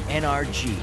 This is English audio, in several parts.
NRG.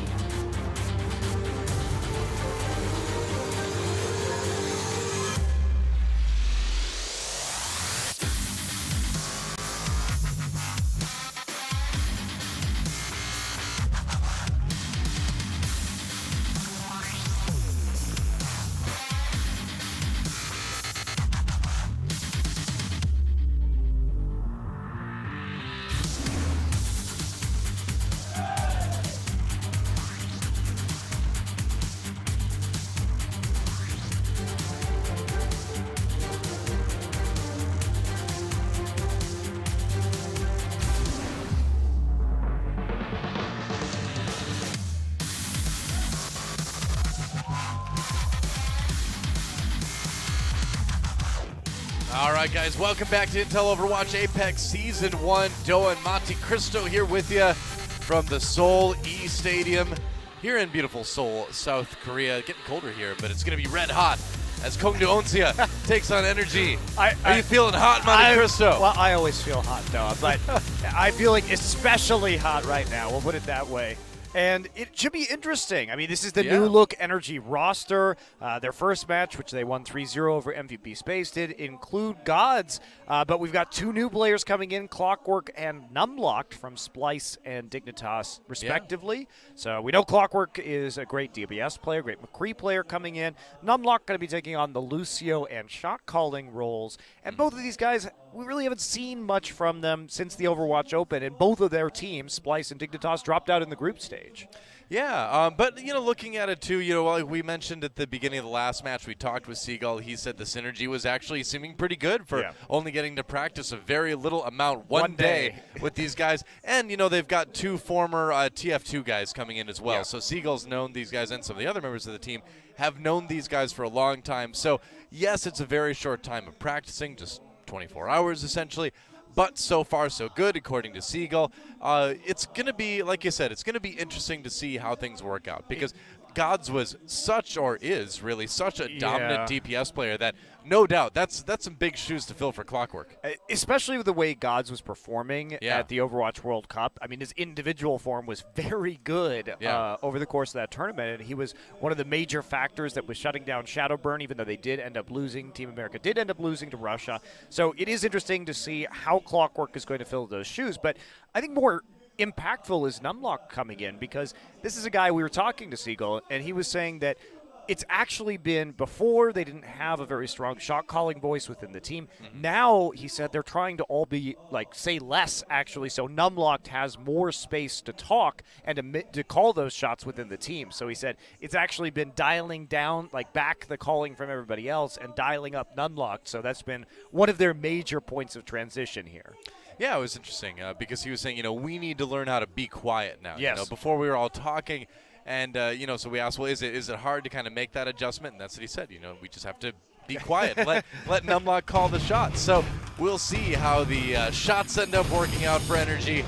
All right, guys, welcome back to Intel Overwatch Apex Season 1. Doa and Monte Cristo here with you from the Seoul E Stadium here in beautiful Seoul, South Korea. Getting colder here, but it's going to be red hot as Kongdoo Uncia takes on NRG. Are you feeling hot, Monte Cristo? Well, I always feel hot, Doa, but I feel like especially hot right now. We'll put it that way. And it should be interesting. I mean, this is the new look NRG roster. Their first match, which they won 3-0 over MVP Space, did include Gods. But we've got two new players coming in, Clockwork and Numlocked from Splice and Dignitas, respectively. Yeah. So we know Clockwork is a great DPS player, great McCree player coming in. Numlocked going to be taking on the Lucio and shot calling roles. And both of these guys, we really haven't seen much from them since the Overwatch Open, and both of their teams, Splice and Dignitas, dropped out in the group stage. Yeah, but, looking at it, too, like we mentioned at the beginning of the last match, we talked with Seagull. He said the synergy was actually seeming pretty good for only getting to practice a very little amount one day with these guys. And, they've got two former TF2 guys coming in as well. Yeah. So Seagull's known these guys, and some of the other members of the team have known these guys for a long time. So, yes, it's a very short time of practicing, just 24 hours essentially. But so far, so good, according to Seagull. It's going to be, like you said, it's going to be interesting to see how things work out. Because Gods was is really such a dominant DPS player that, no doubt, that's some big shoes to fill for Clockwork. Especially with the way Gods was performing at the Overwatch World Cup. I mean, his individual form was very good over the course of that tournament. And he was one of the major factors that was shutting down Shadowburn, even though they did end up losing. Team America did end up losing to Russia. So it is interesting to see how Clockwork is going to fill those shoes. But I think more impactful is Numlock coming in, because this is a guy, we were talking to Seagull, and he was saying that it's actually been, before they didn't have a very strong shot calling voice within the team. Now, he said, they're trying to all be, say less, actually, so Numlocked has more space to talk and to call those shots within the team. So he said it's actually been dialing down, back the calling from everybody else and dialing up Numlocked. So that's been one of their major points of transition here. Yeah, it was interesting because he was saying, we need to learn how to be quiet now. Yes. Before we were all talking, and so we asked, well, is it hard to kind of make that adjustment? And that's what he said. We just have to be quiet, let Numlock call the shots. So we'll see how the shots end up working out for NRG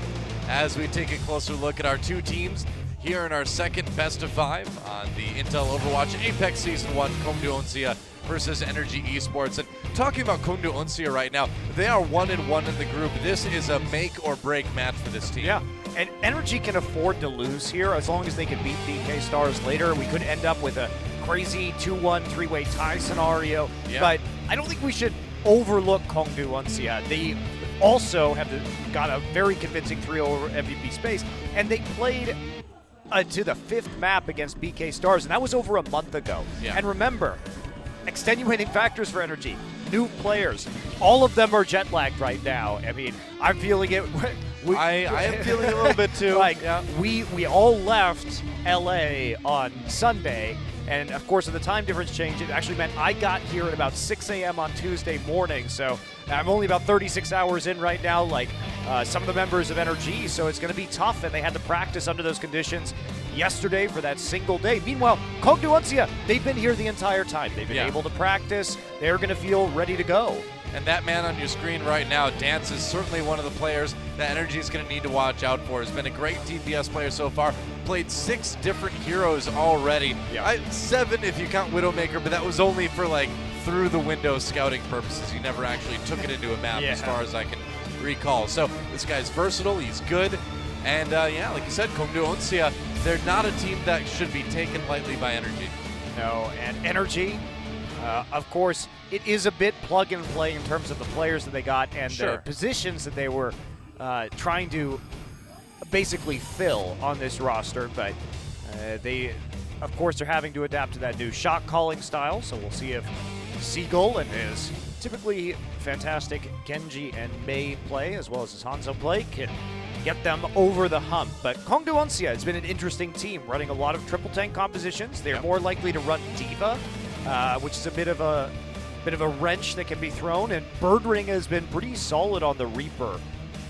as we take a closer look at our two teams here in our second best of 5 on the Intel Overwatch Apex Season 1, Kongdoo Uncia versus NRG Esports. And talking about Kongdoo Uncia right now, they are 1-1 in the group. This is a make or break match for this team. Yeah, and NRG can afford to lose here as long as they can beat BK Stars later. We could end up with a crazy 2-1 three-way tie scenario, but I don't think we should overlook Kongdoo Uncia. They also have got a very convincing 3-0 over MVP Space, and they played to the 5th map against BK Stars, and that was over a month ago. Yeah. And remember, extenuating factors for NRG, new players, all of them are jet lagged right now. I mean, I'm feeling it. I am feeling a little bit too. We all left LA on Sunday, and of course, with the time difference change, it actually meant I got here at about 6 a.m. on Tuesday morning. So I'm only about 36 hours in right now, some of the members of NRG. So it's going to be tough, and they had to practice under those conditions yesterday for that single day. Meanwhile, Kongdoo Uncia, they've been here the entire time. They've been able to practice. They're going to feel ready to go. And that man on your screen right now, Dance, is certainly one of the players that NRG is going to need to watch out for. Has been a great DPS player so far. Played 6 different heroes already. 7 if you count Widowmaker, but that was only for through the window scouting purposes. He never actually took it into a map as far as I can recall. So this guy's versatile. He's good. And yeah, like you said, Kongdoo Uncia, they're not a team that should be taken lightly by NRG. No, and NRG, of course, it is a bit plug and play in terms of the players that they got and the positions that they were trying to basically fill on this roster, but they, of course, are having to adapt to that new shot calling style, so we'll see if Seagull and his typically fantastic Genji and Mei play, as well as his Hanzo play, can get them over the hump. But Kongdoo Uncia has been an interesting team, running a lot of triple tank compositions. They're more likely to run Diva, which is a bit of a wrench that can be thrown, and Birdring has been pretty solid on the Reaper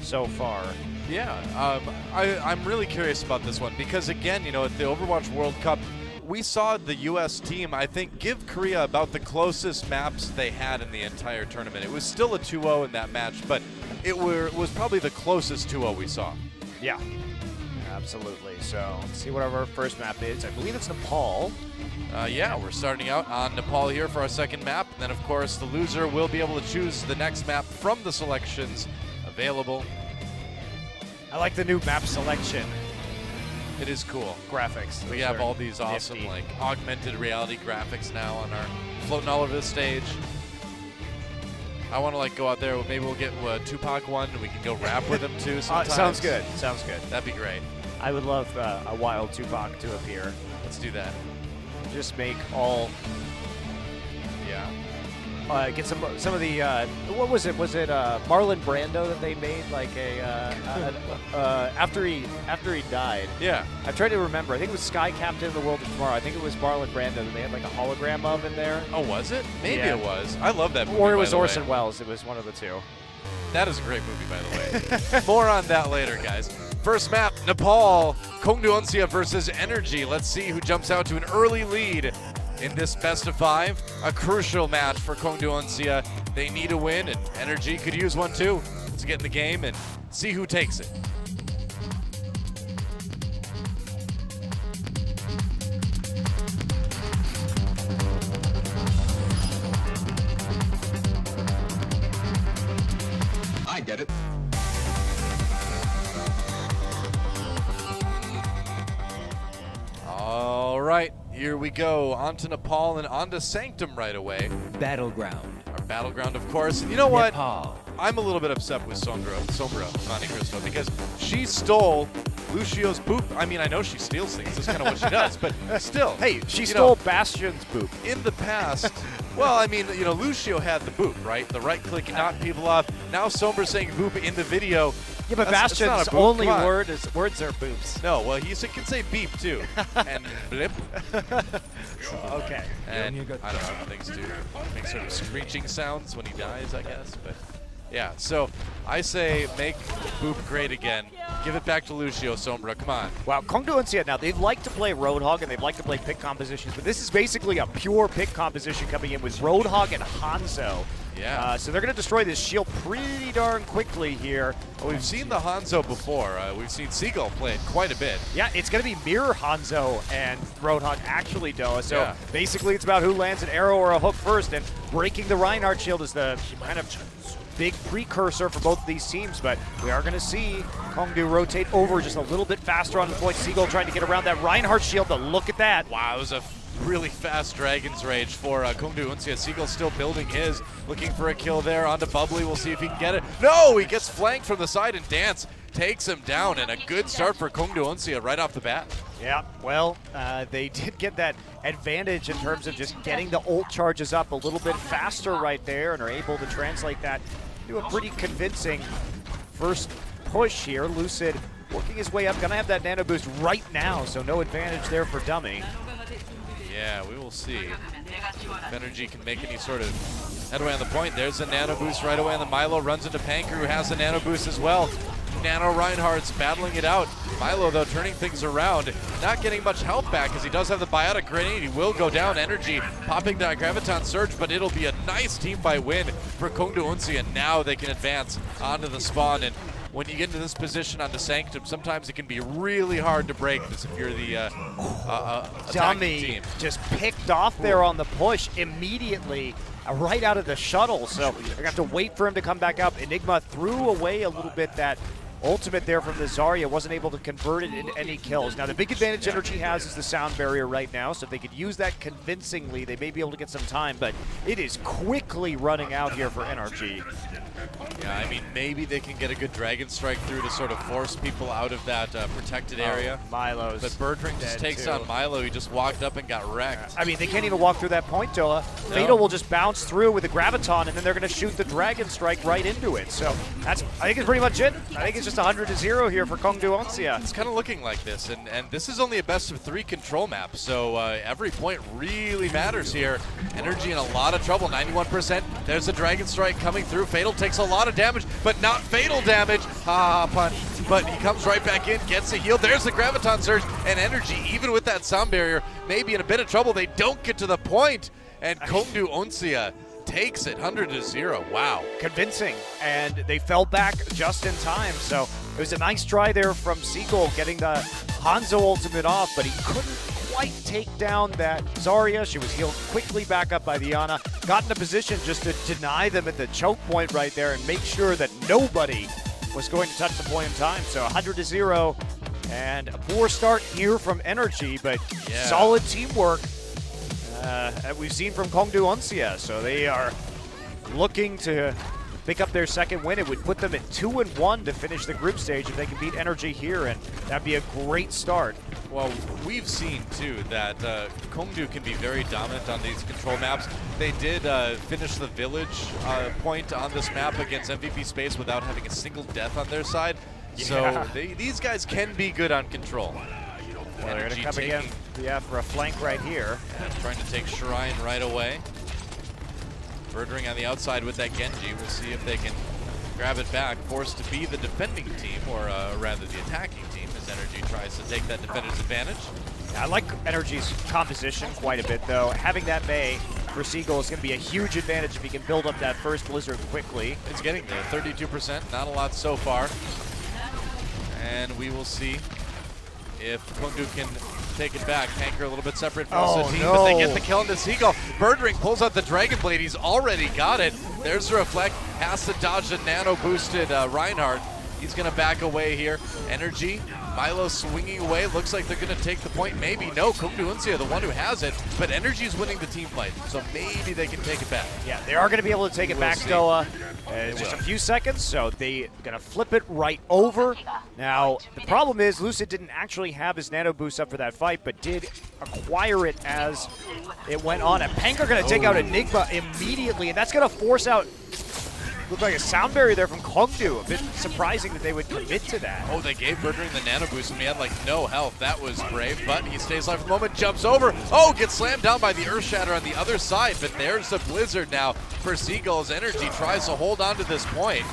so far. Yeah, I'm really curious about this one because, again, you know, at the Overwatch World Cup, we saw the U.S. team, I think, give Korea about the closest maps they had in the entire tournament. It was still a 2-0 in that match, but it was probably the closest 2-0 we saw. Yeah, absolutely. So let's see what our first map is. I believe it's Nepal. Yeah, we're starting out on Nepal here for our second map. And then, of course, the loser will be able to choose the next map from the selections available. I like the new map selection. It is cool. Graphics. We have all these awesome, like, augmented reality graphics now on our floating all over the stage. I want to, like, go out there. Maybe we'll get Tupac one, and we can go rap with him too. Sometimes. Sounds good. Sounds good. That'd be great. I would love a wild Tupac to appear. Let's do that. Just make all. Yeah. Get some of the what was it? Was it Marlon Brando that they made like after he died? Yeah. I'm trying to remember. I think it was Sky Captain of the World of Tomorrow. I think it was Marlon Brando that they had like a hologram of in there. Oh, was it? Maybe it was. I love that movie. Or it was Orson Welles. It was one of the two. That is a great movie, by the way. More on that later, guys. First map, Nepal, Kongdoo Uncia versus NRG. Let's see who jumps out to an early lead in this best of 5. A crucial match for Kongdoo Uncia. They need a win, and NRG could use one too to get in the game and see who takes it. I get it. All right, here we go. On to Nepal and on to Sanctum right away. Battleground. Our battleground, of course. And you know what? Nepal. I'm a little bit upset with Sombra Monte Cristo, because she stole Lucio's boop. I mean, I know she steals things. That's kind of what she does, but still. Hey, she stole Bastion's boop. In the past, well, I mean, you know, Lucio had the boop, right? The right-click knock people off. Now Sombra's saying boop in the video. Yeah, but Bastion's only words are boops. No, well, he can say beep, too. And blip. Okay. And I don't know, things do make sort of screeching sounds when he dies, I guess. But yeah, so I say make boop great again. Give it back to Lucio, Sombra. Come on. Wow, Kongdoo Uncia now, they'd like to play Roadhog and they'd like to play pick compositions, but this is basically a pure pick composition coming in with Roadhog and Hanzo. Yeah. So they're going to destroy this shield pretty darn quickly here. Well, we've seen the Hanzo before. We've seen Seagull play it quite a bit. Yeah, it's going to be mirror Hanzo and Roadhog actually, Doa. So basically it's about who lands an arrow or a hook first, and breaking the Reinhardt shield is the kind of big precursor for both of these teams, but we are going to see Kongdoo rotate over just a little bit faster on the point. Seagull trying to get around that Reinhardt shield, but look at that. Wow, it was a really fast Dragon's Rage for Kongdoo Uncia. Seagull still building his, looking for a kill there onto Bubbly. We'll see if he can get it. No, he gets flanked from the side, and Dance takes him down, and a good start for Kongdoo Uncia right off the bat. Yeah, well, they did get that advantage in terms of just getting the ult charges up a little bit faster right there, and are able to translate that into a pretty convincing first push here. Lucid working his way up, gonna have that nano boost right now, so no advantage there for Dummy. Yeah, we will see if NRG can make any sort of headway on the point. There's a nano boost right away, and the Milo runs into Panker, who has a nano boost as well. Nano Reinhardt's battling it out. Milo, though, turning things around. Not getting much help back, as he does have the biotic grenade. He will go down. NRG popping that Graviton Surge, but it'll be a nice team fight win for Kongdoo Uncia. And now they can advance onto the spawn. And when you get into this position onto Sanctum, sometimes it can be really hard to break this if you're the Dummy team. Just picked off there on the push immediately, right out of the shuttle. So I got to wait for him to come back up. Enigma threw away a little bit that ultimate there from the Zarya wasn't able to convert it into any kills. Now, the big advantage NRG has is the sound barrier right now, so if they could use that convincingly, they may be able to get some time, but it is quickly running out here for NRG. Yeah, I mean, maybe they can get a good Dragon Strike through to sort of force people out of that protected area. Milo's But Birdring just takes too. on Milo. He just walked up and got wrecked. I mean, they can't even walk through that point, Doa. No. Fatal will just bounce through with the Graviton, and then they're going to shoot the Dragon Strike right into it. So I think it's pretty much it. I think it's just 100-0 here for Kongdoo Uncia. It's kind of looking like this, and this is only a best-of-3 control map, so every point really matters here. NRG in a lot of trouble, 91%. There's a Dragon Strike coming through. Fatal takes a lot of damage, but not fatal damage. Pun. But he comes right back in, gets a heal. There's the Graviton Surge, and NRG, even with that sound barrier, maybe in a bit of trouble. They don't get to the point, and Kongdoo Uncia takes it 100-0. Wow. Convincing, and they fell back just in time. So it was a nice try there from Seagull getting the Hanzo ultimate off, but he couldn't quite take down that Zarya. She was healed quickly back up by Diana. Got in a position just to deny them at the choke point right there and make sure that nobody was going to touch the point in time. So 100-0, and a poor start here from NRG, but solid teamwork that we've seen from Kongdoo Uncia. So they are looking to pick up their second win. It would put them at 2-1 to finish the group stage if they can beat NRG here, and that'd be a great start. Well, we've seen, too, that Kongdoo can be very dominant on these control maps. They did finish the village point on this map against MVP Space without having a single death on their side. Yeah. So these guys can be good on control. Well, they're going to come again for a flank right here. Yeah, trying to take Shrine right away. Birdring on the outside with that Genji. We'll see if they can grab it back. Forced to be the defending team, or rather the attacking team, as NRG tries to take that defender's advantage. I like NRG's composition quite a bit, though. Having that Mei for Seagull is going to be a huge advantage if he can build up that first Blizzard quickly. It's getting there, 32%, not a lot so far. And we will see if Kongdoo can take it back. Tanker a little bit separate from the team, but they get the kill into Seagull. Birdring pulls out the Dragon Blade. He's already got it. There's the Reflect. Has to dodge the nano-boosted Reinhardt. He's going to back away here. NRG, Milo swinging away. Looks like they're going to take the point. Maybe. No, Kongdoo Uncia, the one who has it. But NRG's winning the team fight, so maybe they can take it back. Yeah, they are going to be able to take it back, Doa. Just a few seconds, so they're going to flip it right over. Now, the problem is Lucid didn't actually have his nano boost up for that fight, but did acquire it as it went on. And Panker going to take out Enigma immediately, and that's going to force out, looked like a sound barrier there from Kongdoo. A bit surprising that they would commit to that. Oh, they gave Birdring the nano boost, and he had like no health. That was brave, but he stays alive for the moment, jumps over. Oh, gets slammed down by the Earth Shatter on the other side, but there's the Blizzard now for Seagull's NRG. Tries to hold on to this point.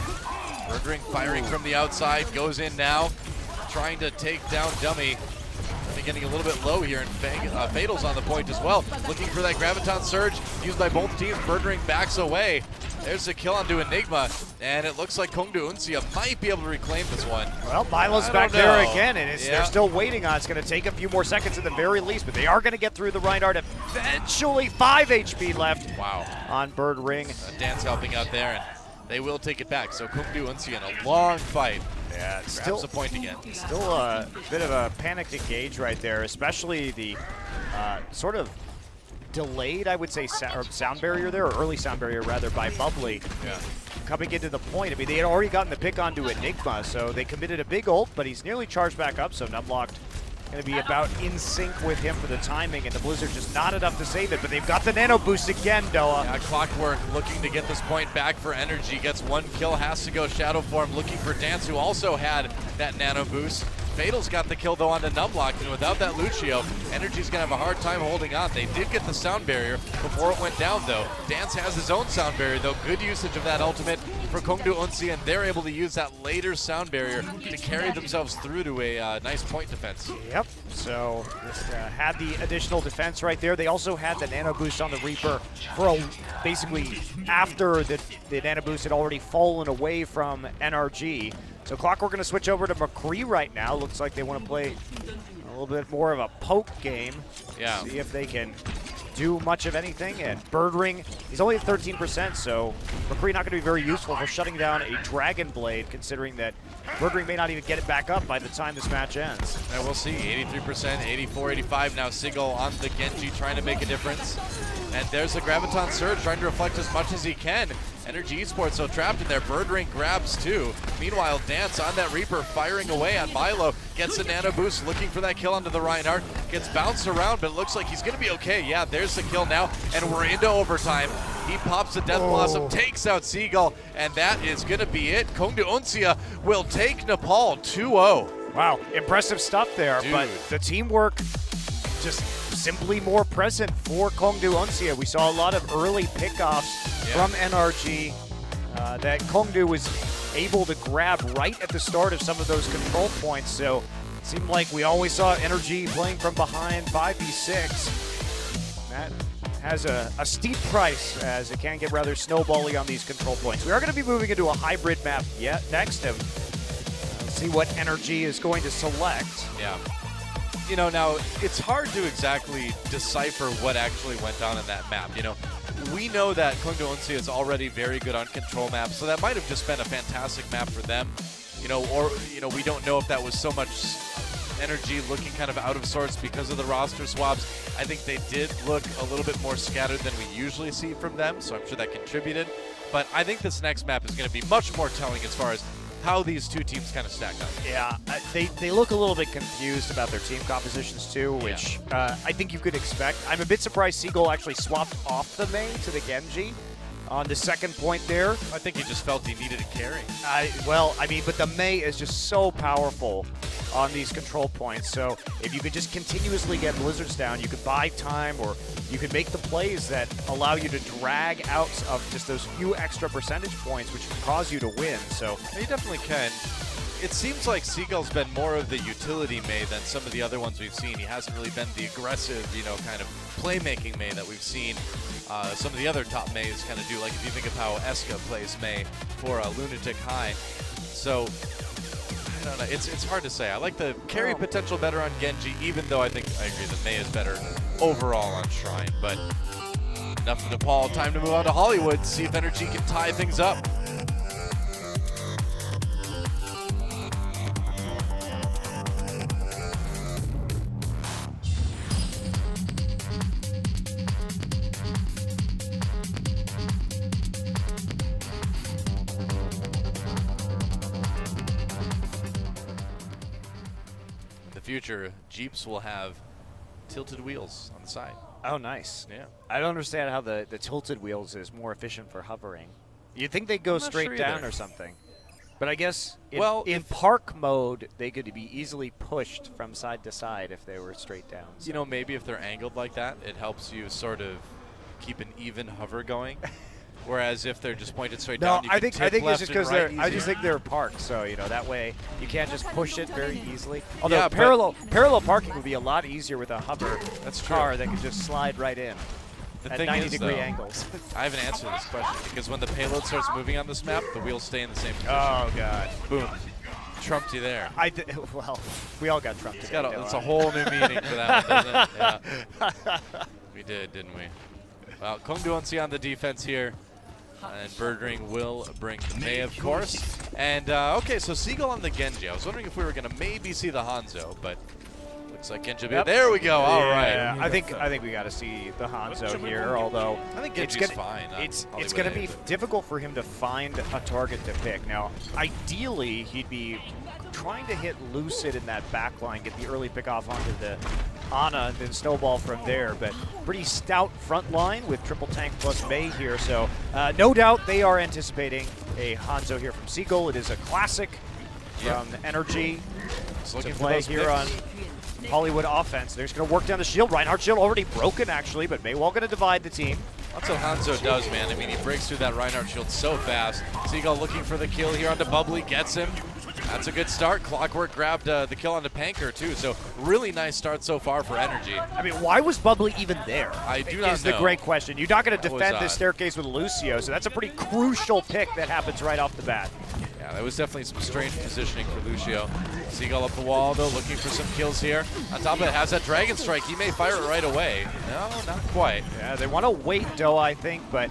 Birdring firing from the outside, goes in now, trying to take down Dummy. Getting a little bit low here, and Fatal's on the point as well. Looking for that Graviton Surge used by both teams. Birdring backs away. There's a kill onto Enigma, and it looks like Kongdoo Uncia might be able to reclaim this one. Well, Milo's back there again, and they're still waiting on it. It's going to take a few more seconds at the very least, but they are going to get through the Reinhardt eventually. 5 HP left on Birdring. Dan's helping out there, and they will take it back. So Kongdoo Uncia in a long fight. Yeah, still a point again. Still a bit of a panicked engage right there, especially the sort of delayed, I would say, sound barrier there, or early sound barrier rather, by Bubbly. Yeah. Coming into the point. I mean, they had already gotten the pick onto Enigma, so they committed a big ult, but he's nearly charged back up, so Numlocked going to be about in sync with him for the timing, and the Blizzard just not enough to save it, but they've got the nano boost again, Doa. Yeah, Clockwork looking to get this point back for NRG. Gets one kill, has to go Shadow Form, looking for Dance, who also had that nano boost. Fatal's got the kill, though, onto Numlocked, and without that Lucio, NRG's going to have a hard time holding on. They did get the sound barrier before it went down, though. Dance has his own sound barrier, though. Good usage of that ultimate for Kongdoo Uncia, and they're able to use that later sound barrier to carry themselves through to a nice point defense. Yep, so just had the additional defense right there. They also had the nano boost on the Reaper for basically after the nano boost had already fallen away from NRG. So Clockwork going to switch over to McCree right now. Looks like they want to play a little bit more of a poke game. Yeah. See if they can do much of anything. And Birdring, he's only at 13%, so McCree not going to be very useful for shutting down a Dragon Blade, considering that Birdring may not even get it back up by the time this match ends. And we'll see, 83%, 84, 85. Now Seagull on the Genji trying to make a difference. And there's the Graviton Surge trying to reflect as much as he can. NRG Esports so trapped in there. Birdring grabs two. Meanwhile, Dance on that Reaper firing away on Milo. Gets a nano boost, looking for that kill onto the Reinhardt. Gets bounced around, but it looks like he's going to be okay. Yeah, there's the kill now, and we're into overtime. He pops a Death Blossom, takes out Seagull, and that is going to be it. Kongdoo Uncia will take Nepal 2-0. Wow, impressive stuff there, Dude. but the teamwork just simply more present for Kongdoo Uncia. We saw a lot of early pickoffs from NRG that Kongdoo was able to grab right at the start of some of those control points. So it seemed like we always saw NRG playing from behind 5v6. That has a steep price as it can get rather snowbally on these control points. We are going to be moving into a hybrid map next, and see what NRG is going to select. Yeah. You know, now, it's hard to exactly decipher what actually went on in that map. You know, we know that Kongdoo Uncia is already very good on control maps, so that might have just been a fantastic map for them. You know, or, you know, we don't know if that was so much NRG looking kind of out of sorts because of the roster swaps. I think they did look a little bit more scattered than we usually see from them, so I'm sure that contributed. But I think this next map is going to be much more telling as far as how these two teams kind of stack up. Yeah, they look a little bit confused about their team compositions too, which I think you could expect. I'm a bit surprised Seagull actually swapped off the main to the Genji on the second point there. I think he just felt he needed a carry. Well, I mean, but the Mei is just so powerful on these control points. So if you could just continuously get Blizzards down, you could buy time, or you could make the plays that allow you to drag out of just those few extra percentage points, which can cause you to win. So he definitely can. It seems like Seagull's been more of the utility Mei than some of the other ones we've seen. He hasn't really been the aggressive, you know, kind of playmaking Mei that we've seen some of the other top Meis kind of do. Like if you think of how Eska plays Mei for Lunatic High. So I don't know. It's hard to say. I like the carry potential better on Genji, even though I think I agree that Mei is better overall on Shrine. But enough of Nepal. Time to move on to Hollywood. See if NRG can tie things up. Future Jeeps will have tilted wheels on the side. Oh, nice. Yeah. I don't understand how the tilted wheels is more efficient for hovering. You'd think they'd go straight down or something. But I guess in park mode, they could be easily pushed from side to side if they were straight down. So. You know, maybe if they're angled like that, it helps you sort of keep an even hover going. Whereas if they're just pointed straight down, you I can think it's just because I just easier. think they're parked, so you know that way you can't just push it very easily. Although parallel parking would be a lot easier with a hover car that could just slide right in at 90-degree angles. I haven't answered this question because when the payload starts moving on this map, the wheels stay in the same position. Oh god! Boom. Trumped you there. Well, we all got trumped. It's a whole new meaning for that one, doesn't it? Yeah. We did, didn't we? Well, Kongdoo Uncia on the defense here. And Birdring will bring the Mei, of course. And, okay, so Seagull on the Genji. I was wondering if we were going to maybe see the Hanzo, but looks like Genji. Yep. There we go. All right. I think we got to see the Hanzo here, although I think Genji's fine. It's going to be difficult for him to find a target to pick. Now, ideally, he'd be trying to hit Lucid in that back line, get the early pick off onto the Ana, and then snowball from there. But pretty stout front line with triple tank plus Mei here. So no doubt they are anticipating a Hanzo here from Seagull. It is a classic from NRG to play here on Hollywood offense. They're just going to work down the shield. Reinhardt shield already broken, actually, but Maywall going to divide the team. That's what Hanzo does, man. I mean, he breaks through that Reinhardt shield so fast. Seagull looking for the kill here onto Bubbly, gets him. That's a good start. Clockwork grabbed the kill onto Panker, too. So really nice start so far for NRG. I mean, why was Bubbly even there? I do not know. Is the great question. You're not going to defend this staircase with Lucio, so that's a pretty crucial pick that happens right off the bat. Yeah, that was definitely some strange positioning for Lucio. Seagull up the wall, though, looking for some kills here. On top of it, has that Dragon Strike. He may fire it right away. No, not quite. Yeah, they want to wait, Doa, I think, but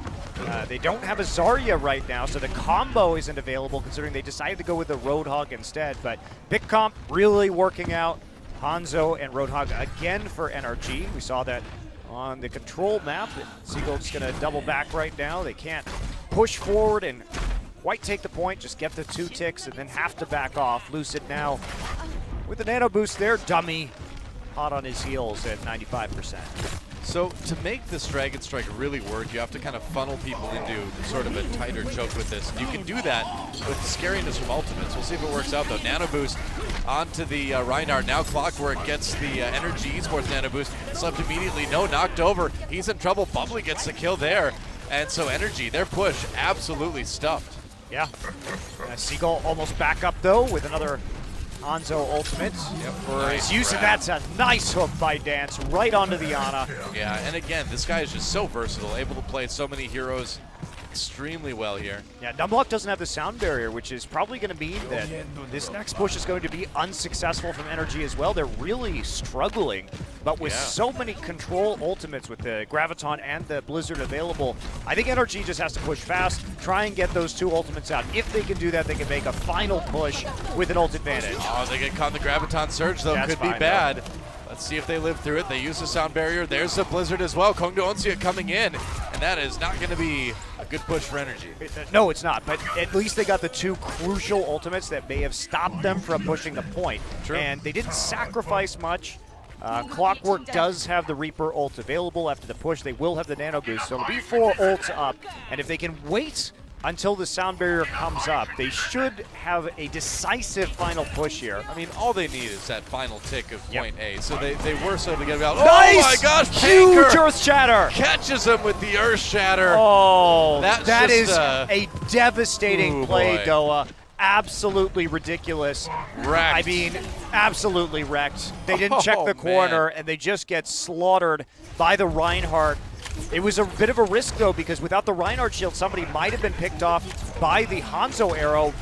they don't have a Zarya right now, so the combo isn't available considering they decided to go with the Roadhog instead. But big comp really working out. Hanzo and Roadhog again for NRG. We saw that on the control map. Seagull just going to double back right now. They can't push forward and quite take the point, just get the 2 ticks and then have to back off. Lucid now with the nano boost there. Dummy hot on his heels at 95%. So to make this Dragon Strike really work, you have to kind of funnel people into sort of a tighter choke with this. And you can do that with scariness from ultimates. We'll see if it works out though. Nano boost onto the Reinhardt. Now Clockwork gets the NRG Esports nano boost. Slept immediately. No, knocked over. He's in trouble. Bubbly gets the kill there. And so NRG, their push absolutely stuffed. Yeah. Seagull almost back up though with another Hanzo ultimate. Yep, for his use, and that's a nice hook by Dance right onto the Ana. Yeah, and again, this guy is just so versatile, able to play so many heroes extremely well here. Yeah, Numlock doesn't have the sound barrier, which is probably going to mean that this next push is going to be unsuccessful from NRG as well. They're really struggling, but with so many control ultimates with the Graviton and the Blizzard available, I think NRG just has to push fast, try and get those 2 ultimates out. If they can do that, they can make a final push with an ult advantage. Oh, they get caught in the Graviton Surge, though. Could be bad. Though. Let's see if they live through it. They use the sound barrier. There's the Blizzard as well. Kongdoo Uncia coming in, and that is not going to be a good push for NRG. No, it's not, but at least they got the 2 crucial ultimates that may have stopped them from pushing the point. True. And they didn't sacrifice much. Clockwork does have the Reaper ult available after the push. They will have the nano boost, so it'll be 4 ults up. And if they can wait until the sound barrier comes up, they should have a decisive final push here. I mean, all they need is that final tick of point A. So they were so to get about. Nice! Oh my gosh! Huge Panker Earth Shatter! Catches him with the Earth Shatter. Oh, that is a devastating play, boy. Doa. Absolutely ridiculous. Wrecked. I mean, absolutely wrecked. They didn't check the corner, and they just get slaughtered by the Reinhardt. It was a bit of a risk, though, because without the Reinhardt shield, somebody might have been picked off by the Hanzo arrow,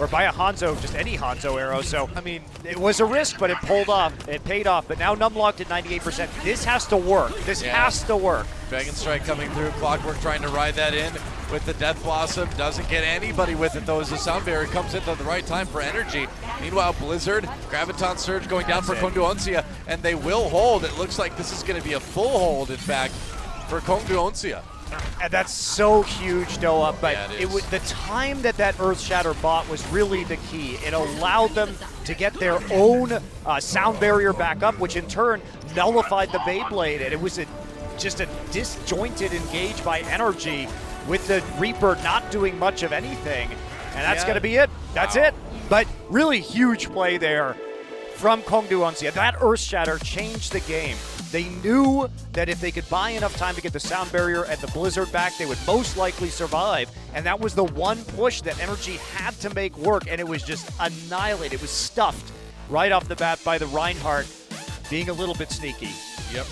or by a Hanzo, just any Hanzo arrow. So, I mean, it was a risk, but it pulled off. It paid off. But now Numlocked at 98%. This has to work. This has to work. Dragon Strike coming through. Clockwork trying to ride that in with the Death Blossom. Doesn't get anybody with it, though, as the sound barrier comes in at the right time for NRG. Meanwhile, Blizzard, Graviton Surge going down for Kongdoo Uncia, and they will hold. It looks like this is going to be a full hold, in fact, for Kongdoo Uncia. And that's so huge, Doa, but Yeah, it was the time that Earth Shatter bought was really the key. It allowed them to get their own sound barrier back up, which in turn nullified the Beyblade, and it was just a disjointed engage by NRG with the Reaper not doing much of anything, and that's going to be it. That's it. But really huge play there from Kongdoo Uncia. That Earth Shatter changed the game. They knew that if they could buy enough time to get the sound barrier and the Blizzard back, they would most likely survive. And that was the one push that NRG had to make work, and it was just annihilated. It was stuffed right off the bat by the Reinhardt, being a little bit sneaky. Yep.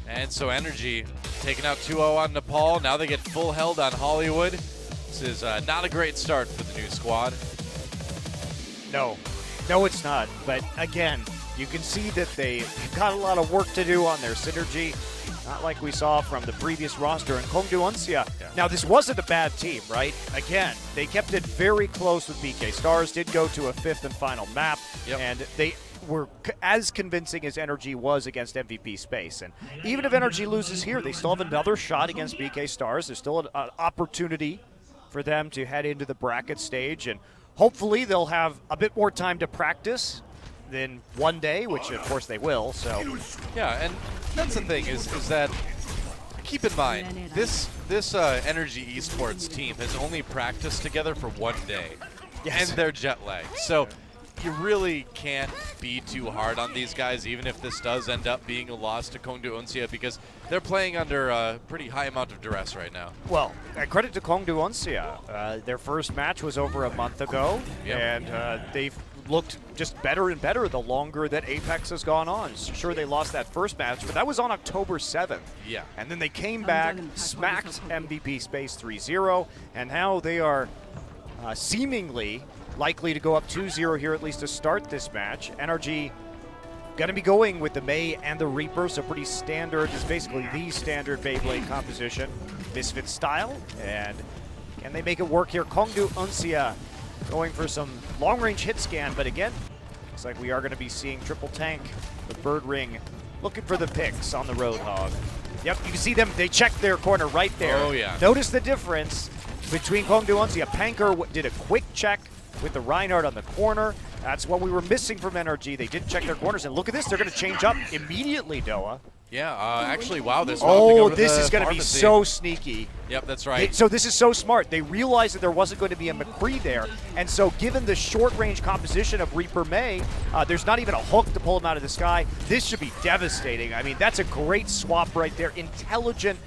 And so NRG taking out 2-0 on Nepal. Now they get full held on Hollywood. This is not a great start for the new squad. No, it's not. But again, you can see that they've got a lot of work to do on their synergy, not like we saw from the previous roster. And Kongdoo Uncia, now this wasn't a bad team, right? Again, they kept it very close with BK Stars, did go to a 5th and final map, and they were as convincing as NRG was against MVP Space. And even if NRG loses here, they still have another shot against BK Stars. There's still an opportunity for them to head into the bracket stage, and hopefully they'll have a bit more time to practice than one day, which of course they will. So yeah, and that's the thing is that keep in mind this NRG Esports team has only practiced together for one day, and they're jet lagged. So you really can't be too hard on these guys, even if this does end up being a loss to Kongdoo Uncia, because they're playing under a pretty high amount of duress right now. Well, credit to Kongdoo Uncia. Their first match was over a month ago, and they've looked just better and better the longer that Apex has gone on. Sure, they lost that first match, but that was on October 7th. Yeah. And then they came back, smacked MVP Space 3-0, and now they are seemingly likely to go up 2-0 here, at least to start this match. NRG going to be going with the Mei and the Reaper, so pretty standard. It's basically the standard Beyblade composition, Misfit style. And can they make it work here? Kongdoo Uncia going for some long-range hit scan, but again, looks like we are going to be seeing Triple Tank, the Bird Ring, looking for the picks on the Roadhog. Yep, you can see them, they checked their corner right there. Oh, yeah. Notice the difference between Kongdoo Uncia. Panker did a quick check with the Reinhardt on the corner. That's what we were missing from NRG. They did check their corners, and look at this, they're going to change up immediately, Doa. Yeah, actually, wow, this this is going to be so sneaky. Yep, that's right. So this is so smart. They realized that there wasn't going to be a McCree there, and so given the short-range composition of Reaper Mei, there's not even a hook to pull him out of the sky. This should be devastating. I mean, that's a great swap right there. Intelligent,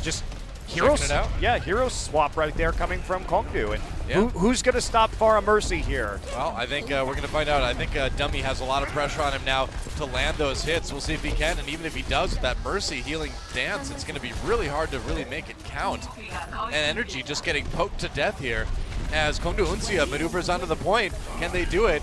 just heroes. Checking it out. Yeah, hero swap right there coming from Kongdoo. And Yeah. who's going to stop Farah Mercy here? Well, I think we're going to find out. I think Dummy has a lot of pressure on him now to land those hits. We'll see if he can, and even if he does with that Mercy healing dance, it's going to be really hard to really make it count. And NRG just getting poked to death here as Kongdoo Uncia maneuvers onto the point. Can they do it?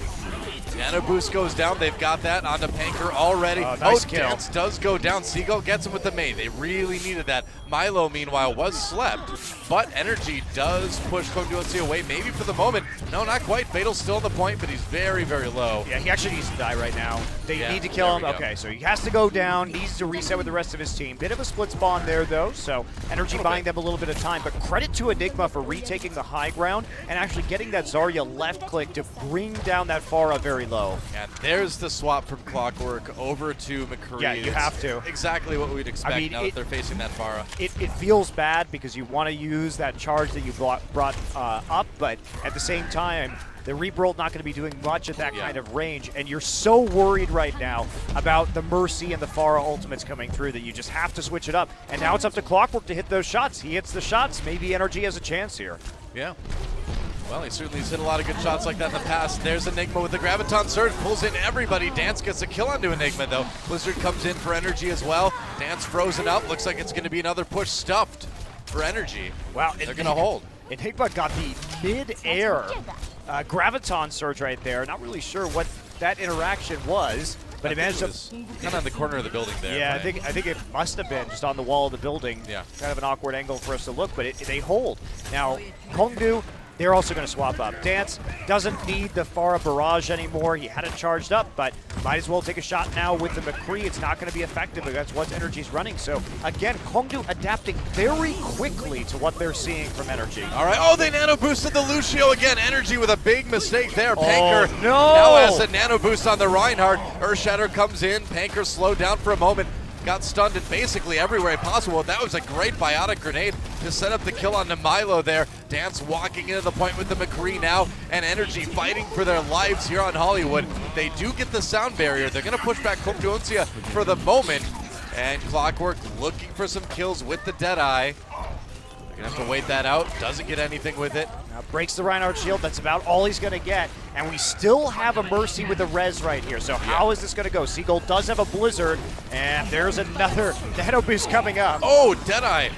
Nano Boost goes down. They've got that onto Panker already. Nice kill. Dance does go down. Seagull gets him with the Mei. They really needed that. Milo, meanwhile, was slept, but NRG does push Kongdoo Uncia away, maybe for the moment. No, not quite. Fatal's still on the point, but he's very, very low. Yeah, he actually needs to die right now. They need to kill him. Okay, so he has to go down, needs to reset with the rest of his team. Bit of a split spawn there, though, so NRG buying them a little bit of time, but credit to Enigma for retaking the high ground and actually getting that Zarya left click to bring down that Farah very low. And there's the swap from Clockwork over to McCree. Yeah, you have to. Exactly what we'd expect now that they're facing that Farah. It feels bad because you want to use that charge that you brought up, but at the same time, the Reaper not going to be doing much at that kind of range, and you're so worried right now about the Mercy and the Farah ultimates coming through that you just have to switch it up. And now it's up to Clockwork to hit those shots. He hits the shots. Maybe NRG has a chance here. Yeah. Well, he certainly has hit a lot of good shots like that in the past. There's Enigma with the Graviton Surge, pulls in everybody. Dance gets a kill onto Enigma, though. Blizzard comes in for NRG as well. Dance frozen up. Looks like it's going to be another push stuffed for NRG. Wow, they're going to hold. Enigma got the mid-air Graviton Surge right there. Not really sure what that interaction was, but it managed to kind of on the corner of the building there. Yeah, I think it must have been just on the wall of the building. Yeah. Kind of an awkward angle for us to look, but they hold. Now, Kongdoo, they're also going to swap up. Dance doesn't need the Farah barrage anymore. He had it charged up, but might as well take a shot now with the McCree. It's not going to be effective against what NRG's running. So, again, Kongdoo adapting very quickly to what they're seeing from NRG. All right. Oh, they nano boosted the Lucio again. NRG with a big mistake there. Panker no! now has a nano boost on the Reinhardt. Earthshatter comes in. Panker slowed down for a moment. Got stunned in basically everywhere possible. That was a great biotic grenade to set up the kill on Milo there. Dance walking into the point with the McCree now, and NRG fighting for their lives here on Hollywood. They do get the sound barrier. They're going to push back Kongdoo Uncia for the moment, and Clockwork looking for some kills with the Deadeye. They're going to have to wait that out. Doesn't get anything with it. Now breaks the Reinhardt shield. That's about all he's going to get. And we still have a Mercy with a res right here. So how is this going to go? Seagull does have a Blizzard, and there's another nano boost coming up. Oh, Deadeye.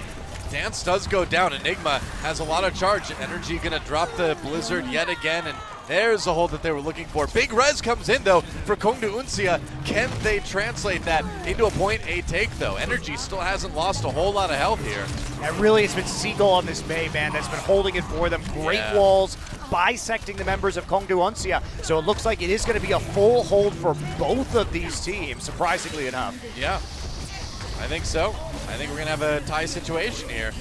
Dance does go down. Enigma has a lot of charge. NRG going to drop the Blizzard yet again, and there's the hold that they were looking for. Big res comes in, though, for Kongdoo Uncia. Can they translate that into a point A take, though? NRG still hasn't lost a whole lot of health here. And really, it's been Seagull on this Mei, man, that's been holding it for them. Great walls, bisecting the members of Kongdoo Uncia. So it looks like it is going to be a full hold for both of these teams, surprisingly enough. Yeah, I think so. I think we're going to have a tie situation here.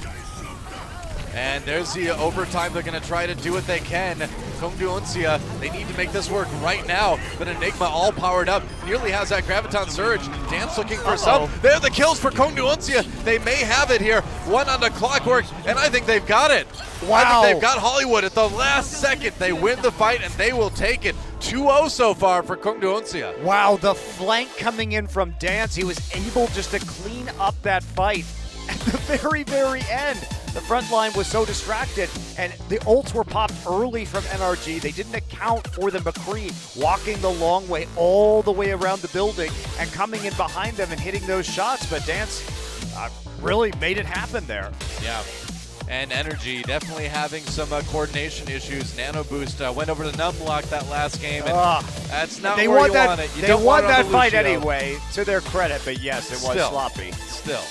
And there's the overtime. They're going to try to do what they can. Kongdoo Uncia, they need to make this work right now. But Enigma all powered up. Nearly has that Graviton Surge. Dance looking for some. There are the kills for Kongdoo Uncia. They may have it here. One on the Clockwork, and I think they've got it. Wow. I think they've got Hollywood at the last second. They win the fight, and they will take it. 2-0 so far for Kongdoo Uncia. Wow, the flank coming in from Dance. He was able just to clean up that fight at the very, very end. The front line was so distracted, and the ults were popped early from NRG. They didn't account for the McCree walking the long way all the way around the building and coming in behind them and hitting those shots, but Dance really made it happen there. Yeah. And NRG definitely having some coordination issues. Nano Boost went over to Numblock that last game, and that's not where you want it. They won that fight anyway, to their credit, but yes, it was sloppy. Still,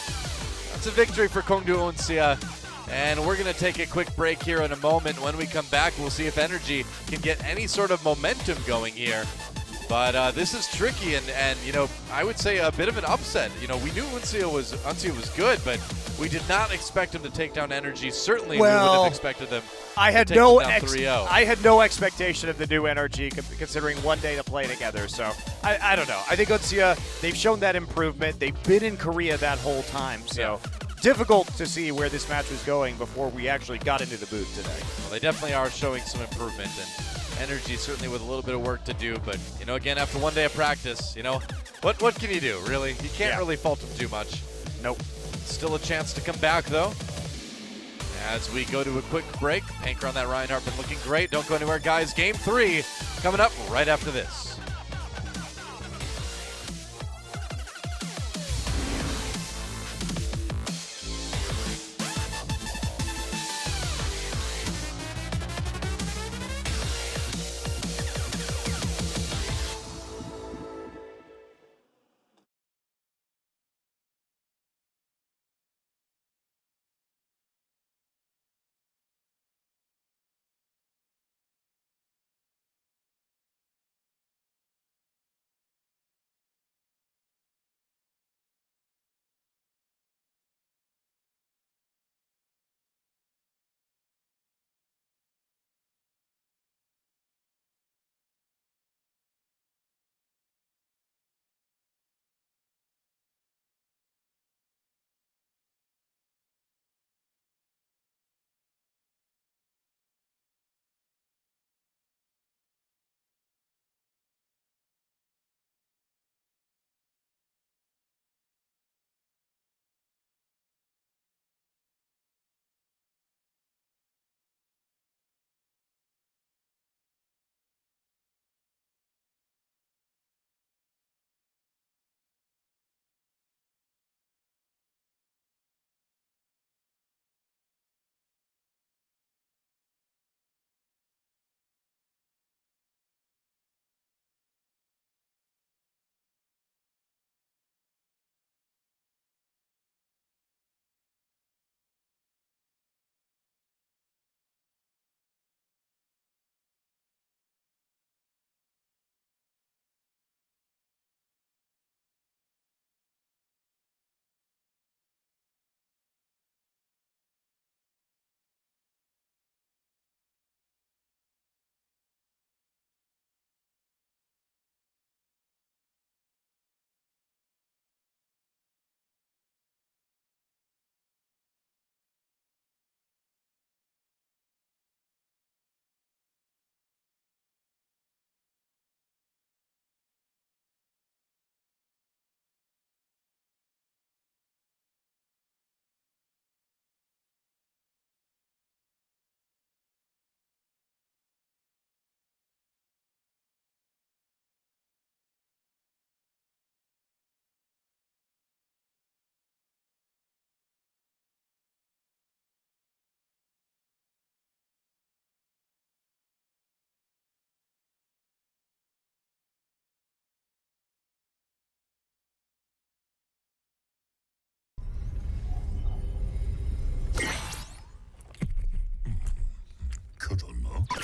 that's a victory for Kongdoo Uncia. And we're going to take a quick break here in a moment. When we come back, we'll see if NRG can get any sort of momentum going here. But this is tricky, and you know, I would say a bit of an upset. You know, we knew Uncia was good, but we did not expect him to take down NRG. Certainly, we would have expected them. I had to take them down 3-0. I had no expectation of the new NRG, considering one day to play together. So I don't know. I think Uncia, they've shown that improvement. They've been in Korea that whole time. So difficult to see where this match was going before we actually got into the booth today. Well, they definitely are showing some improvement, and NRG certainly with a little bit of work to do. But you know, again, after one day of practice, you know, what can you do, really? You can't really fault them too much. Nope. Still a chance to come back, though. As we go to a quick break, Anchor on that Reinhardt been looking great. Don't go anywhere, guys. Game 3 coming up right after this.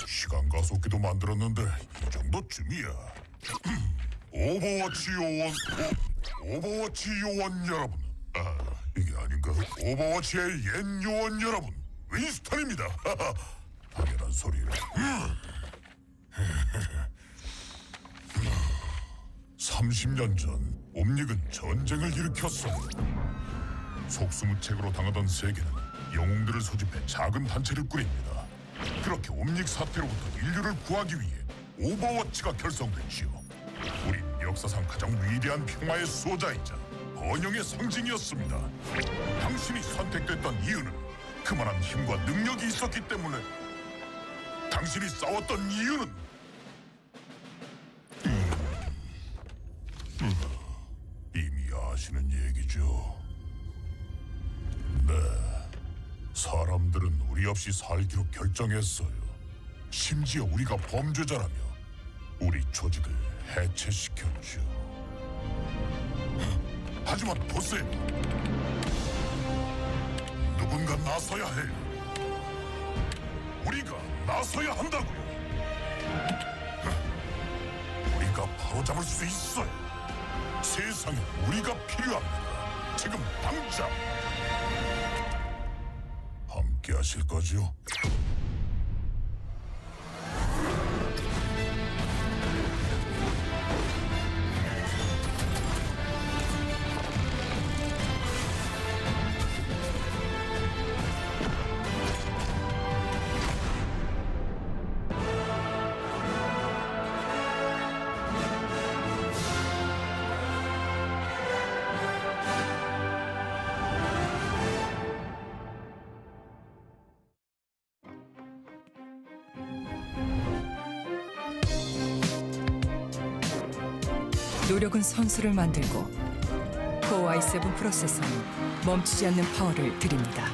시간 가속기도 만들었는데 이 정도쯤이야. 오버워치 요원 여러분. 이게 아닌가? 오버워치의 옛 요원 여러분, 윈스턴입니다. 당연한 소리라. 30년 전 옴닉은 전쟁을 일으켰어. 속수무책으로 당하던 세계는 영웅들을 소집해 작은 단체를 꾸립니다. 그렇게 옴닉 사태로부터 인류를 구하기 위해 오버워치가 결성됐지요. 우린 역사상 가장 위대한 평화의 수호자이자 번영의 상징이었습니다. 당신이 선택됐던 이유는 그만한 힘과 능력이 있었기 때문에. 당신이 싸웠던 이유는 이미 아시는 얘기죠. 네, 사람들은 우리 없이 살기로 결정했어요. 심지어 우리가 범죄자라며 우리 조직을 해체시켰죠. 하지만 보스, 누군가 나서야 해요. 우리가 나서야 한다고요. 우리가 바로잡을 수 있어요. 세상에 우리가 필요합니다. 지금 당장. 함께 하실 거죠? 노력은 선수를 만들고 코어 i7 프로세서는 멈추지 않는 파워를 드립니다.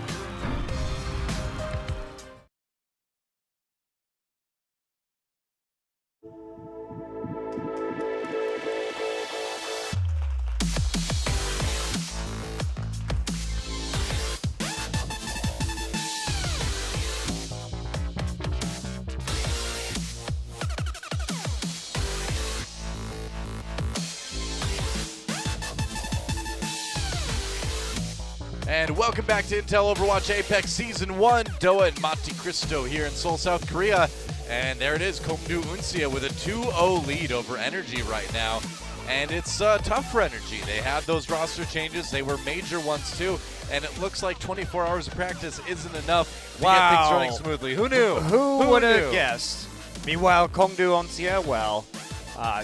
And welcome back to Intel Overwatch Apex Season 1. Doa and Monte Cristo here in Seoul, South Korea. And there it is, Kongdoo Uncia with a 2-0 lead over NRG right now. And it's tough for NRG. They had those roster changes. They were major ones too. And it looks like 24 hours of practice isn't enough to get things running smoothly. Who knew? Who would have guessed? Meanwhile, Kongdoo Uncia, well,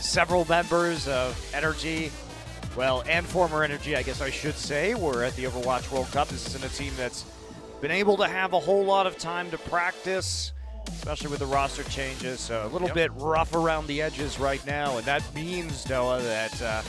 several members of NRG, well, and former NRG, I guess I should say, were at the Overwatch World Cup. This isn't a team that's been able to have a whole lot of time to practice, especially with the roster changes. So a little bit rough around the edges right now, and that means, Noah, that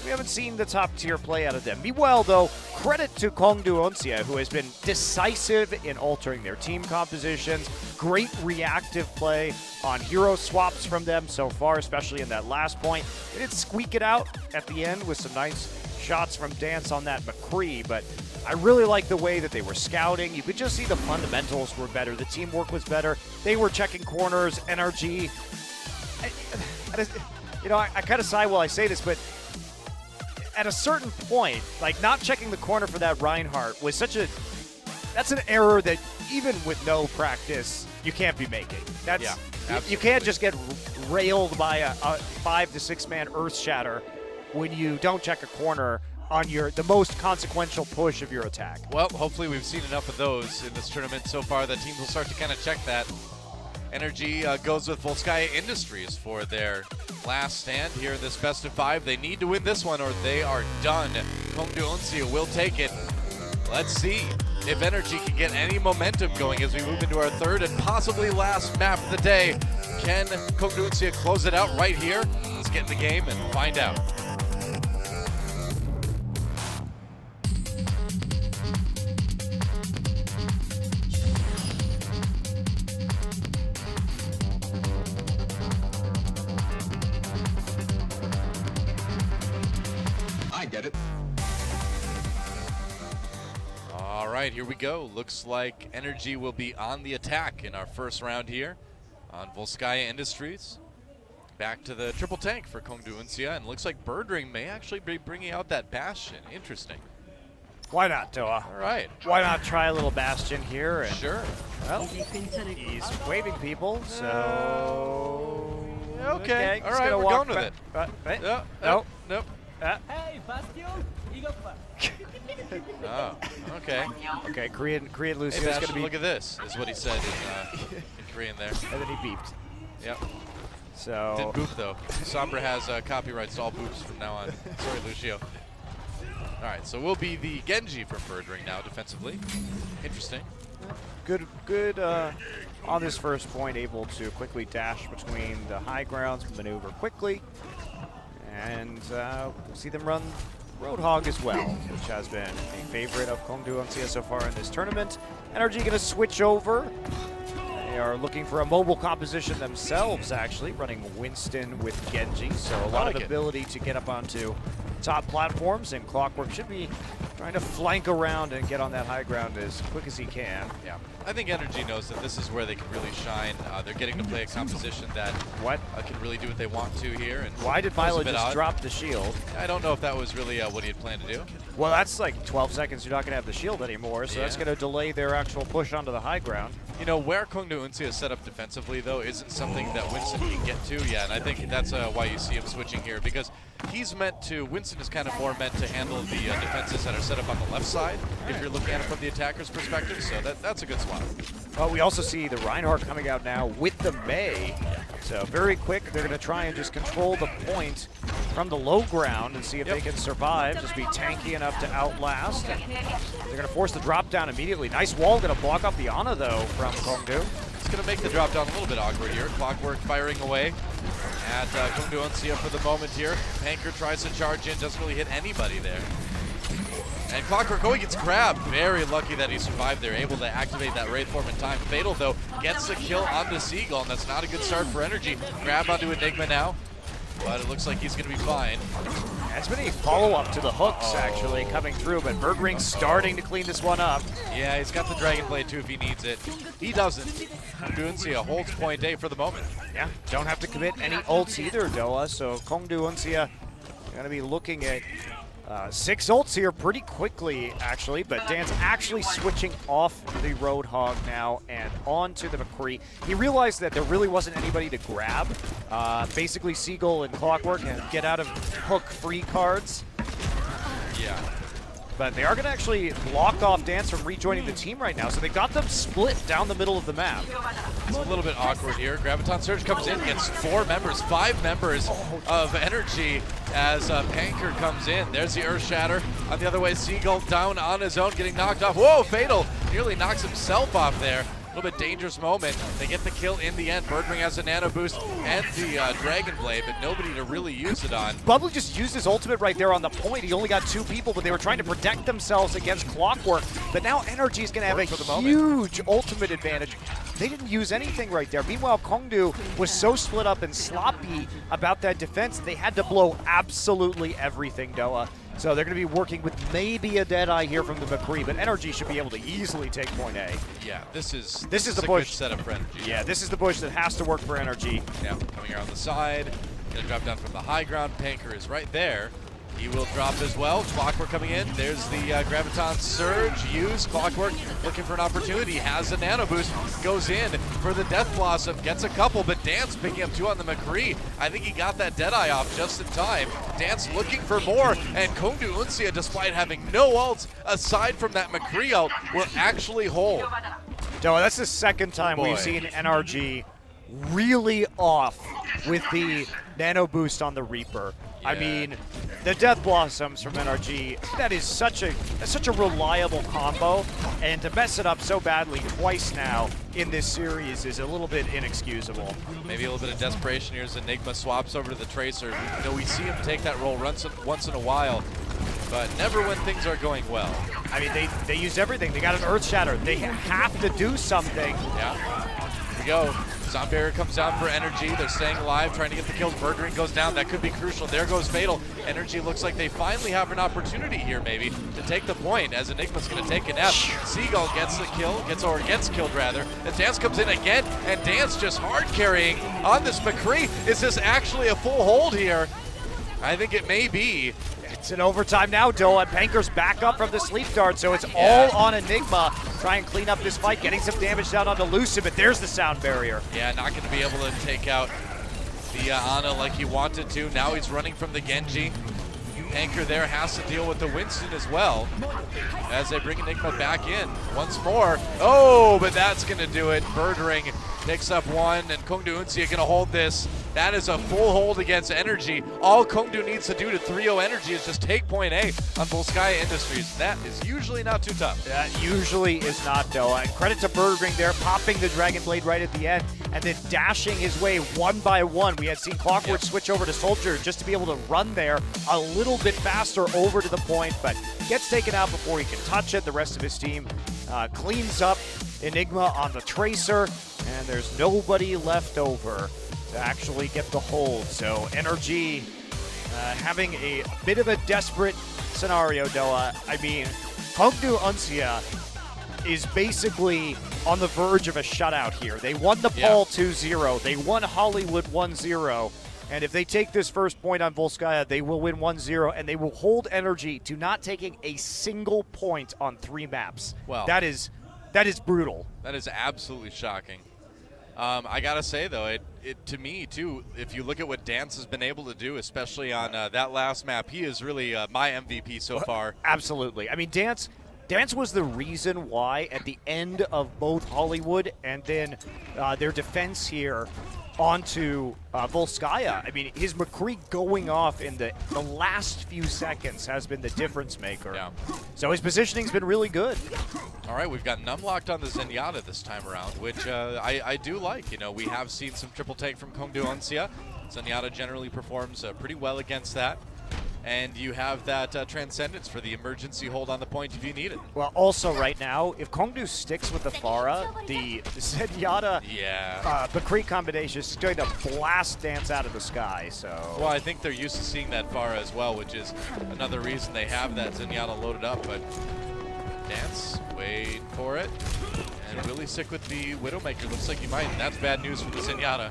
we haven't seen the top tier play out of them. Meanwhile, though, credit to Kongdoo Uncia, who has been decisive in altering their team compositions. Great reactive play on hero swaps from them so far, especially in that last point. They did squeak it out at the end with some nice shots from Dance on that McCree, but I really like the way that they were scouting. You could just see the fundamentals were better. The teamwork was better. They were checking corners. NRG, I kind of sigh while I say this, but at a certain point, like not checking the corner for that Reinhardt was that's an error that even with no practice, you can't be making. You can't just get railed by a 5 to 6 man earth shatter when you don't check a corner on the most consequential push of your attack. Well, hopefully we've seen enough of those in this tournament so far that teams will start to kind of check that. NRG goes with Volskaya Industries for their last stand here in this best of 5. They need to win this one or they are done. Kongdoo Uncia will take it. Let's see if NRG can get any momentum going as we move into our third and possibly last map of the day. Can Kongdoo Uncia close it out right here? Let's get in the game and find out. I get it. All right, here we go. Looks like NRG will be on the attack in our first round here on Volskaya Industries. Back to the triple tank for Kongdoo Uncia, and looks like Birdring may actually be bringing out that Bastion. Interesting. Why not, Doa? All right. Why not try a little Bastion here? And, sure. Well, he's waving people, so... Okay. All right, we're going with it. Nope. Nope. Hey, Bastion, Oh, okay. Okay, Korean Lucius Hey, is going Bastion, to be... look at this, is what he said in Korean there. And then he beeped. Yep. So... Didn't boop, though. Sombra has copyrights to all boops from now on. Sorry, Lucio. All right, so we'll be the Genji from Birdring now defensively. Interesting. Good on this first point, able to quickly dash between the high grounds, maneuver quickly, and we'll see them run Roadhog as well, which has been a favorite of Kongdoo Uncia so far in this tournament. NRG going to switch over. They are looking for a mobile composition themselves, actually, running Winston with Genji, so a lot of ability to get up onto top platforms, and Clockwork should be trying to flank around and get on that high ground as quick as he can. Yeah, I think NRG knows that this is where they can really shine. They're getting to play a composition that can really do what they want to here. And why did Milo just drop the shield? I don't know if that was really what he had planned to do. Well, that's like 12 seconds. You're not going to have the shield anymore, so that's going to delay their actual push onto the high ground. You know, where Kongdoo Uncia is set up defensively, though, isn't something that Winston can get to. Yeah, and I think that's why you see him switching here, because he's meant to, Winston is kind of more meant to handle the defenses that are set up on the left side, if you're looking at it from the attacker's perspective, so that's a good spot. Well, we also see the Reinhardt coming out now with the Mei. So very quick, they're going to try and just control the point from the low ground and see if they can survive, just be tanky enough to outlast. And they're going to force the drop down immediately. Nice wall, going to block off the Ana, though, from Kongdoo. It's going to make the drop down a little bit awkward here. Clockwork firing away at Kongdoo Uncia for the moment here. Panker tries to charge in, doesn't really hit anybody there. And Clockwork, he gets grabbed. Very lucky that he survived there, able to activate that Wraith form in time. Fatal, though, gets the kill onto Seagull, and that's not a good start for NRG. Grab onto Enigma now, but it looks like he's going to be fine. That's been a follow-up to the hooks, actually, coming through, but Bergring's starting to clean this one up. Yeah, he's got the Dragon Blade, too, if he needs it. He doesn't. Kongdoo Uncia holds point A for the moment. Yeah, don't have to commit any ults either, Doa, so Kongdoo Uncia going to be looking at 6 ults here pretty quickly, actually, but Dan's actually switching off the Roadhog now and onto the McCree. He realized that there really wasn't anybody to grab. Basically, Seagull and Clockwork and get out of hook free cards. Yeah. But they are going to actually block off Dance from rejoining the team right now, so they got them split down the middle of the map. It's a little bit awkward here. Graviton Surge comes in, gets 5 members of NRG as Panker comes in. There's the Earth Shatter. On the other way, Seagull down on his own, getting knocked off. Whoa, Fatal nearly knocks himself off there. A little bit dangerous moment. They get the kill in the end. Birdring has a nano boost and the Dragon Blade, but nobody to really use it on. Bubbly just used his ultimate right there on the point. He only got 2 people, but they were trying to protect themselves against Clockwork. But now NRG is going to have a huge ultimate advantage. They didn't use anything right there. Meanwhile, Kongdoo was so split up and sloppy about that defense, they had to blow absolutely everything, Doa. So they're going to be working with maybe a Deadeye here from the McCree, but NRG should be able to easily take point A. Yeah, this is the a push good setup for NRG. Yeah, this is the push that has to work for NRG. Yeah, coming around the side, gonna drop down from the high ground. Panker is right there. He will drop as well. Clockwork coming in. There's the Graviton Surge used. Clockwork looking for an opportunity. Has a nano boost. Goes in for the Death Blossom. Gets a couple, but Dance picking up 2 on the McCree. I think he got that Deadeye off just in time. Dance looking for more. And Kongdoo Uncia, despite having no ults, aside from that McCree ult, will actually hold. No, that's the second time we've seen NRG really off with the nano boost on the Reaper. Yeah. I mean, the Death Blossoms from NRG, that is such a reliable combo, and to mess it up so badly twice now in this series is a little bit inexcusable. Maybe a little bit of desperation here as Enigma swaps over to the Tracer. You know, we see him take that role once in a while, but never when things are going well. I mean, they used everything. They got an Earth Shatter. They have to do something. Yeah, here we go. Zombie Barrier comes down for NRG. They're staying alive, trying to get the kills. Birdring goes down. That could be crucial. There goes Fatal. NRG looks like they finally have an opportunity here, maybe, to take the point as Enigma's going to take an F. Seagull gets the kill, gets killed rather. As Dance comes in again, and Dance just hard carrying on this McCree. Is this actually a full hold here? I think it may be. It's in overtime now, Doa. Panker's back up from the sleep dart, so it's all on Enigma. Try and clean up this fight, getting some damage down onto Lucid, but there's the sound barrier. Yeah, not going to be able to take out the Ana like he wanted to. Now he's running from the Genji. Panker there has to deal with the Winston as well as they bring Enigma back in once more. Oh, but that's going to do it. Birdring picks up 1, and Kongdoo Uncia going to hold this. That is a full hold against NRG. All Kongdoo needs to do to 3-0 NRG is just take point A on Volskaya Industries. That is usually not too tough. That usually is not, though. And credit to Birdring there, popping the Dragon Blade right at the end. and then dashing his way one by one. We had seen Clockwork switch over to Soldier just to be able to run there a little bit faster over to the point, but gets taken out before he can touch it. The rest of his team cleans up Enigma on the Tracer, and there's nobody left over to actually get the hold. So NRG having a bit of a desperate scenario, Doa. I mean, Kongdoo Uncia is basically on the verge of a shutout here. They won the poll 2-0. They won Hollywood 1-0. And if they take this first point on Volskaya, they will win 1-0, and they will hold NRG to not taking a single point on 3 maps. Well, that is brutal. That is absolutely shocking. I gotta say though, it to me too, if you look at what Dance has been able to do, especially on that last map, he is really my MVP so far. Absolutely. I mean, Dance was the reason why at the end of both Hollywood and then their defense here onto Volskaya. I mean, his McCree going off in the last few seconds has been the difference maker. Yeah. So his positioning's been really good. All right, we've got Numlocked on the Zenyatta this time around, which I do like. You know, we have seen some triple take from Kongdoo Uncia. Zenyatta generally performs pretty well against that. And you have that Transcendence for the emergency hold on the point if you need it. Well, also right now, if Kongdoo sticks with the Pharah, the Zenyatta McCree combination is going to blast Dance out of the sky. So. Well, I think they're used to seeing that Pharah as well, which is another reason they have that Zenyatta loaded up. But Dance, wait for it. And really sick with the Widowmaker. Looks like you might, and that's bad news for the Zenyatta.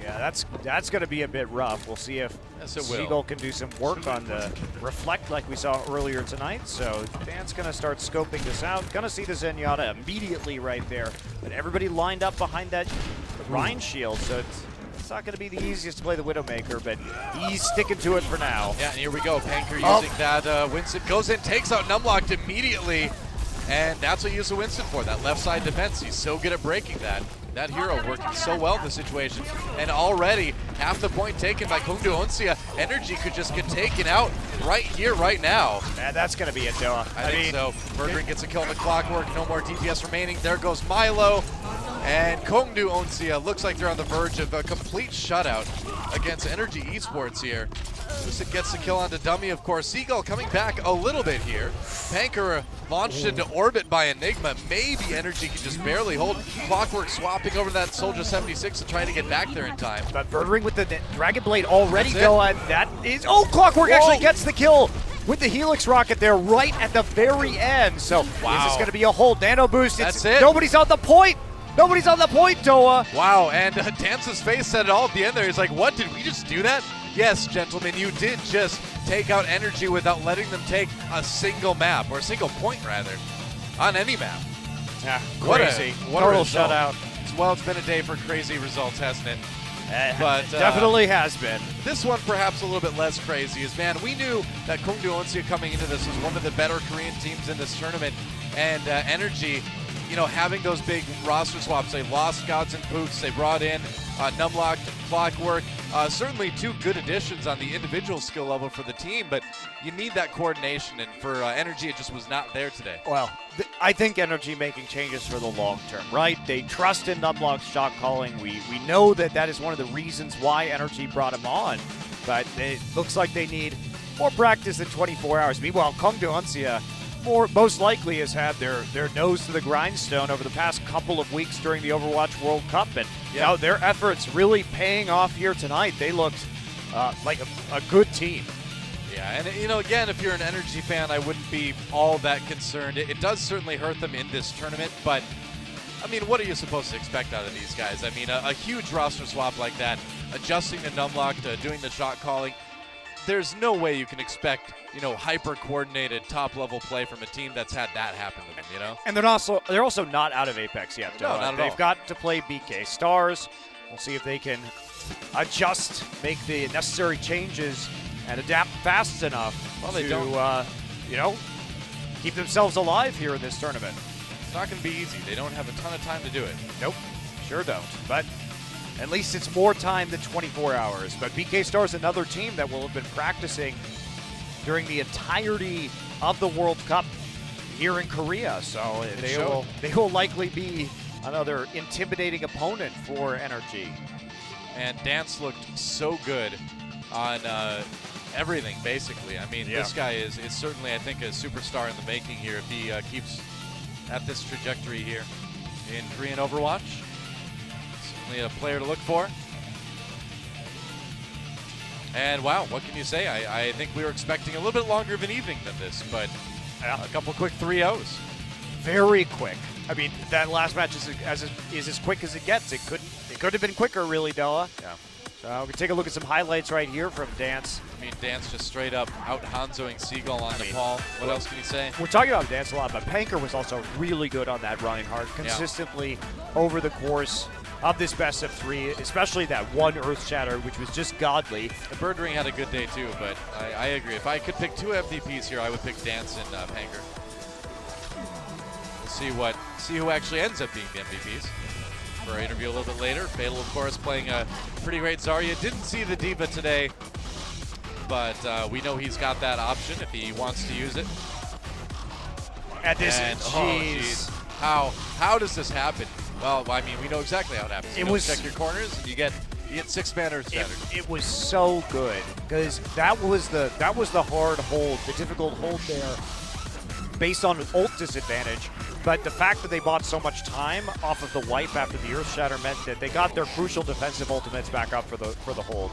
Yeah, that's going to be a bit rough. We'll see if Seagull can do some work on the Reflect like we saw earlier tonight. So Dan's going to start scoping this out. Going to see the Zenyatta immediately right there. But everybody lined up behind that Rhine shield, so it's not going to be the easiest to play the Widowmaker, but he's sticking to it for now. Yeah, and here we go. Panker using that. Winston goes in, takes out Numlocked immediately. And that's what you use the Winston for, that left side defense. He's so good at breaking that. That hero working so well in the situation. And already half the point taken by Kongdoo Uncia. NRG could just get taken out right here, right now. And that's going to be it, Doa. I think so. Murdering gets a kill on the Clockwork. No more DPS remaining. There goes Milo. And Kongdoo Uncia looks like they're on the verge of a complete shutout against NRG Esports here. Lucid gets the kill onto Dummy, of course. Seagull coming back a little bit here. Panker launched into orbit by Enigma. Maybe NRG can just barely hold. Clockwork swapping over that Soldier 76 and trying to get back there in time. But Murdering with the Dragon Blade already, Doa. That is... Oh, Clockwork actually gets the kill with the Helix Rocket there right at the very end. So is this going to be a hold? Nano Boost. That's it. Nobody's on the point. Nobody's on the point, Doa. Wow, and Dance's face said it all at the end there. He's like, what, did we just do that? Yes, gentlemen, you did just take out NRG without letting them take a single map, or a single point, rather, on any map. Yeah, crazy. What Total a shutout. Well, it's been a day for crazy results, hasn't it? But definitely has been. This one perhaps a little bit less crazy is, man, we knew that Kongdoo Uncia coming into this was one of the better Korean teams in this tournament, and NRG, you know, having those big roster swaps. They lost Gods and Poots. They brought in Numlocked, Clockwork. Certainly 2 good additions on the individual skill level for the team, but you need that coordination, and for NRG, it just was not there today. Well, I think NRG making changes for the long term, right? They trust in Numlock's shot calling. We know that is one of the reasons why NRG brought him on, but it looks like they need more practice than 24 hours. Meanwhile, Kongdoo Uncia most likely has had their nose to the grindstone over the past couple of weeks during the Overwatch World Cup, and now their efforts really paying off here tonight. They looked like a good team. Yeah, and you know, again, if you're an NRG fan, I wouldn't be all that concerned. It does certainly hurt them in this tournament, but I mean, what are you supposed to expect out of these guys? I mean, a huge roster swap like that, adjusting to Numlocked, doing the shot calling. There's no way you can expect, you know, hyper-coordinated top-level play from a team that's had that happen to them, you know? And they're also not out of Apex yet. No, not at all. They've got to play BK Stars. We'll see if they can adjust, make the necessary changes, and adapt fast enough to, you know, keep themselves alive here in this tournament. It's not going to be easy. They don't have a ton of time to do it. Nope, sure don't. But at least it's more time than 24 hours. But BK Star is another team that will have been practicing during the entirety of the World Cup here in Korea. So they will likely be Another intimidating opponent for NRG. And Dance looked so good on everything, basically. I mean, this guy is certainly, I think, a superstar in the making here if he keeps at this trajectory here in Korean Overwatch. Certainly a player to look for. And wow, what can you say? I think we were expecting a little bit longer of an evening than this, but a couple quick 3-0s. Very quick. I mean, that last match is as quick as it gets. It could have been quicker, really, Noah. Yeah. So we can take a look at some highlights right here from Dance. I mean, Dance just straight up out Hanzoing Seagull on Nepal. What else can you say? We're talking about Dance a lot, but Panker was also really good on that running hard consistently over the course of this best of 3, especially that one Earth Shatter, which was just godly. The Bird Ring had a good day too, but I agree. If I could pick 2 MVPs here, I would pick Dance and Panker. We'll see who actually ends up being the MVPs. For our interview a little bit later. Fatal, of course, playing a pretty great Zarya. Didn't see the Diva today, but we know he's got that option if he wants to use it. And this is, how does this happen? Well, I mean, we know exactly how it happens. You check your corners, and you get 6-man Earth Shatter. It was so good because that was the hard hold, the difficult hold there, based on ult disadvantage. But the fact that they bought so much time off of the wipe after the Earth Shatter meant that they got their crucial defensive ultimates back up for the hold.